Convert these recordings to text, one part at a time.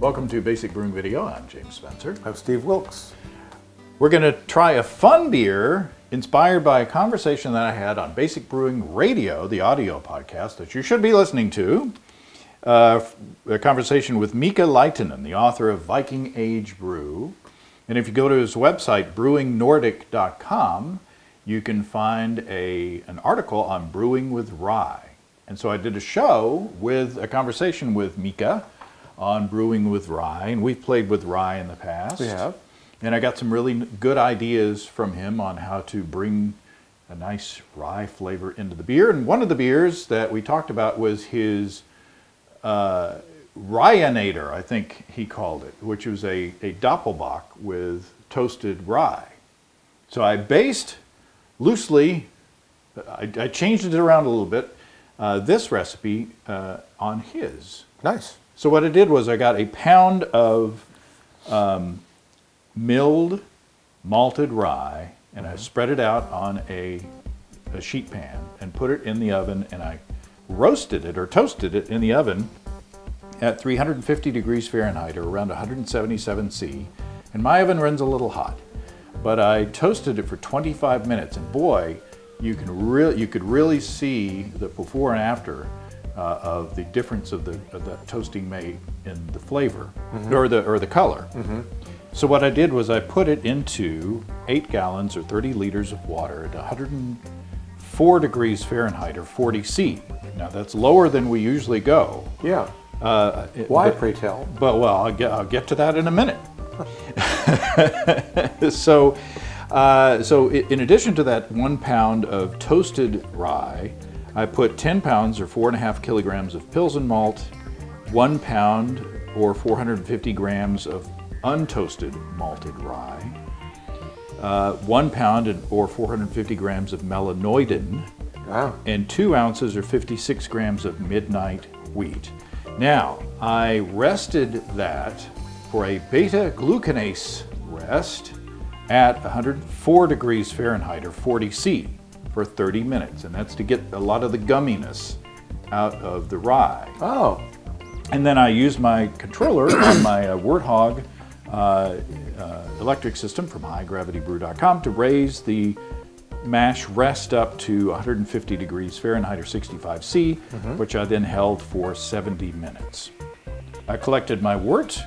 Welcome to Basic Brewing Video. I'm James Spencer. I'm Steve Wilkes. We're going to try a fun beer inspired by a conversation that I had on Basic Brewing Radio, the audio podcast that you should be listening to. A conversation with Mika Leitinen, the author of Viking Age Brew. And if you go to his website, brewingnordic.com, you can find an article on brewing with rye. And so I did a show with a conversation with Mika on brewing with rye, and we've played with rye in the past. We have. And I got some really good ideas from him on how to bring a nice rye flavor into the beer. And one of the beers that we talked about was his Ryenator, I think he called it, which was a Doppelbock with toasted rye. So I based loosely, I changed it around a little bit, this recipe on his. Nice. So what I did was I got a pound of milled malted rye, and I spread it out on a sheet pan and put it in the oven, and I roasted it or toasted it in the oven at 350 degrees Fahrenheit or around 177 C. And my oven runs a little hot, but I toasted it for 25 minutes, and boy, you could really see the before and after of the difference of the toasting made in the flavor or the color. So what I did was I put it into 8 gallons or 30 liters of water at 104 degrees Fahrenheit or 40 C. Now that's lower than we usually go. Yeah. Why, pray tell? But well, I'll get to that in a minute. So in addition to that 1 pound of toasted rye, I put 10 pounds or 4.5 kilograms of Pilsen malt, 1 pound or 450 grams of untoasted malted rye, 1 pound or 450 grams of melanoidin, Wow. and 2 ounces or 56 grams of midnight wheat. Now, I rested that for a beta-glucanase rest at 104 degrees Fahrenheit or 40 C for 30 minutes, and that's to get a lot of the gumminess out of the rye. Oh. And then I used my controller on my Warthog electric system from highgravitybrew.com to raise the mash rest up to 150 degrees Fahrenheit or 65 C, which I then held for 70 minutes. I collected my wort,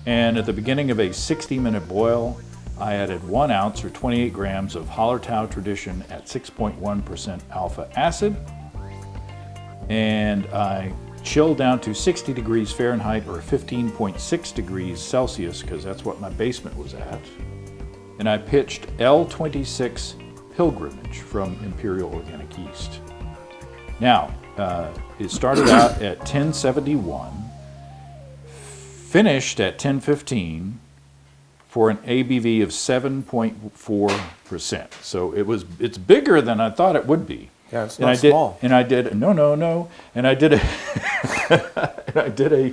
and at the beginning of a 60-minute boil, I added 1 ounce or 28 grams of Hallertau Tradition at 6.1% alpha acid, and I chilled down to 60 degrees Fahrenheit or 15.6 degrees Celsius, because that's what my basement was at, and I pitched L26 Pilgrimage from Imperial Organic Yeast. Now, it started out at 1071, finished at 1015 for an ABV of 7.4%. So it's bigger than I thought it would be. Yeah, it's not small. And I did no, and I did a I did a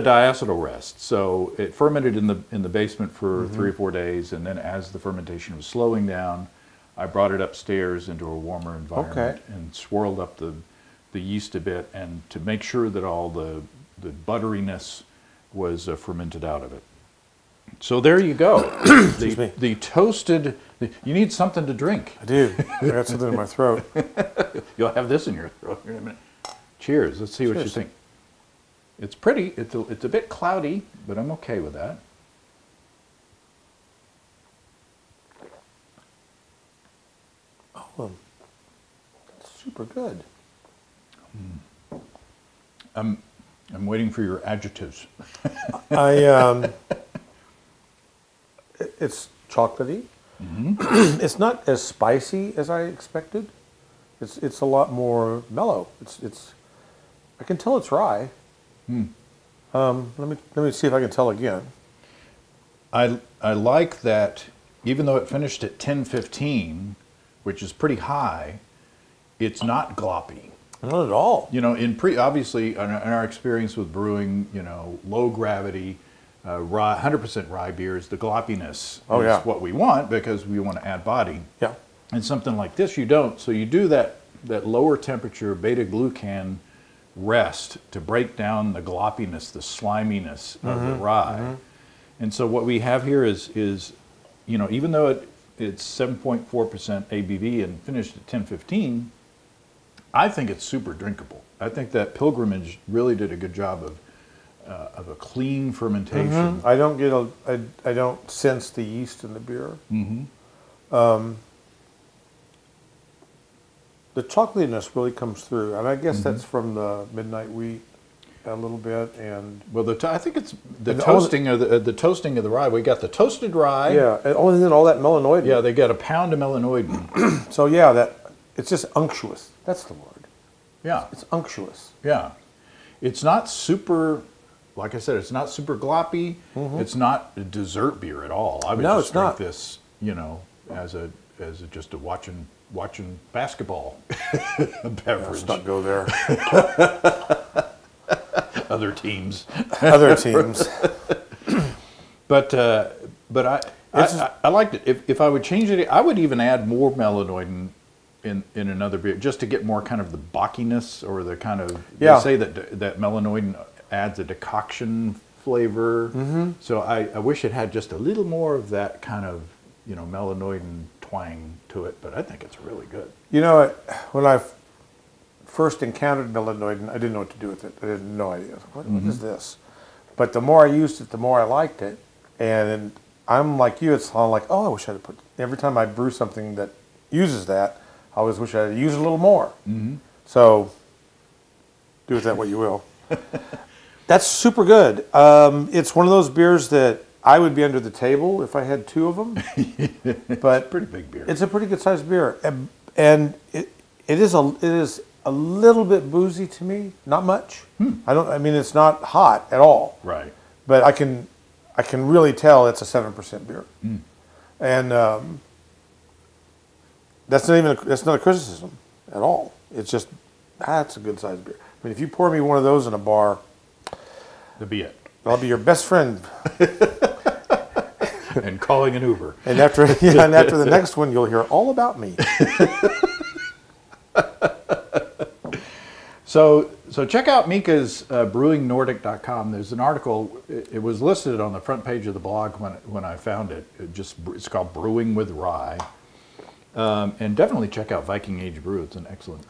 diacetyl rest. So it fermented in the basement for 3 or 4 days, and then as the fermentation was slowing down, I brought it upstairs into a warmer environment and swirled up the yeast a bit, and to make sure that all the butteriness was fermented out of it. So there you go. The toasted. You need something to drink. I do. I got something in my throat. You'll have this in your throat in a minute. Cheers. Let's see what you think. It's pretty. It's a bit cloudy, but I'm okay with that. Oh, that's super good. I'm waiting for your adjectives. It's chocolatey. It's not as spicy as I expected. It's a lot more mellow. I can tell it's rye. Let me see if I can tell again. I like that even though it finished at 1015, which is pretty high, it's not gloppy. Not at all. You know, obviously in our experience with brewing, you know, low gravity, rye, 100% rye beers, the gloppiness is what we want because we want to add body. Yeah. And something like this, you don't. So you do that lower temperature beta glucan rest to break down the gloppiness, the sliminess of the rye. And so what we have here is you know, even though it's 7.4% ABV and finished at 10.15, I think it's super drinkable. I think that Pilgrimage really did a good job of a clean fermentation. I don't sense the yeast in the beer. The chocolatiness really comes through, and I guess that's from the midnight wheat a little bit, and well, I think it's the toasting of the toasting of the rye. We got the toasted rye. Yeah, and then all that melanoidin. Yeah, they got a pound of melanoidin. So yeah, it's just unctuous. That's the word. Yeah, it's unctuous. Yeah, it's not super. Like I said, it's not super gloppy. It's not a dessert beer at all. I would just drink this, you know, as just a watching basketball beverage. Let's not go there. Other teams. Other teams. But I liked it. If I would change it, I would even add more melanoidin in another beer just to get more kind of the bockiness or the kind of they say that melanoidin adds a decoction flavor. So I wish it had just a little more of that kind of, you know, melanoidin twang to it, but I think it's really good. You know, when I first encountered melanoidin, I didn't know what to do with it. I had no idea. What is this? But the more I used it, the more I liked it. And I'm like you, it's all like, oh, I wish I had put, every time I brew something that uses that, I always wish I had used a little more. So do with that what you will. That's super good. It's one of those beers that I would be under the table if I had two of them. But it's a pretty big beer. It's a pretty good sized beer, and it is a little bit boozy to me. Not much. I mean, it's not hot at all. Right. But I can really tell it's a 7% beer, and that's not a criticism at all. It's just that's a good sized beer. I mean, if you pour me one of those in a bar, that'll be it. I'll be your best friend. And calling an Uber. And after the next one, you'll hear all about me. So check out Mika's brewingnordic.com. There's an article. It was listed on the front page of the blog when I found it. It's called Brewing with Rye. And definitely check out Viking Age Brew. It's an excellent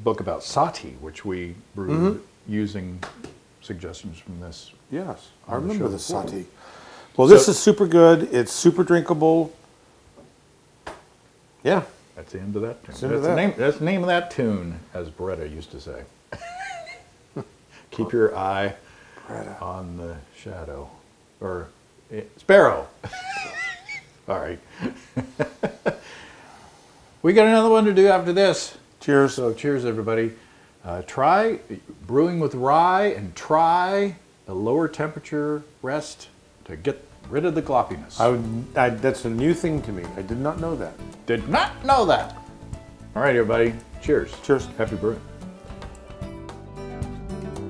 book about sati, which we brewed using suggestions from this. Yes, I remember the sati. Well, this is super good. It's super drinkable. Yeah. That's the end of that tune. That's the name of that tune, as Beretta used to say. Keep your eye on the shadow. Or sparrow. All right. We got another one to do after this. Cheers. So cheers, everybody. Try brewing with rye and try a lower temperature rest to get rid of the gloppiness. That's a new thing to me. I did not know that. Did not know that. All right, everybody. Cheers. Cheers. Happy brewing.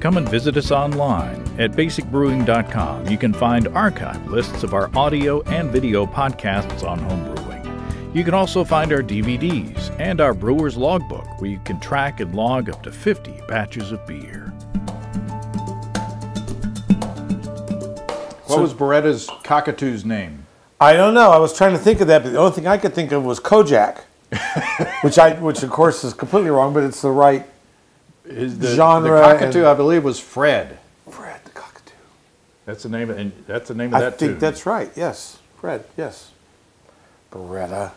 Come and visit us online at basicbrewing.com. You can find archive lists of our audio and video podcasts on homebrewing. You can also find our DVDs and our brewer's logbook, where you can track and log up to 50 batches of beer. What was Beretta's cockatoo's name? I don't know. I was trying to think of that, but the only thing I could think of was Kojak, which of course is completely wrong, but it's the right genre. The cockatoo, I believe, was Fred. Fred the cockatoo. That's the name of that tune. I think that's right. Yes, Fred. Yes. Beretta.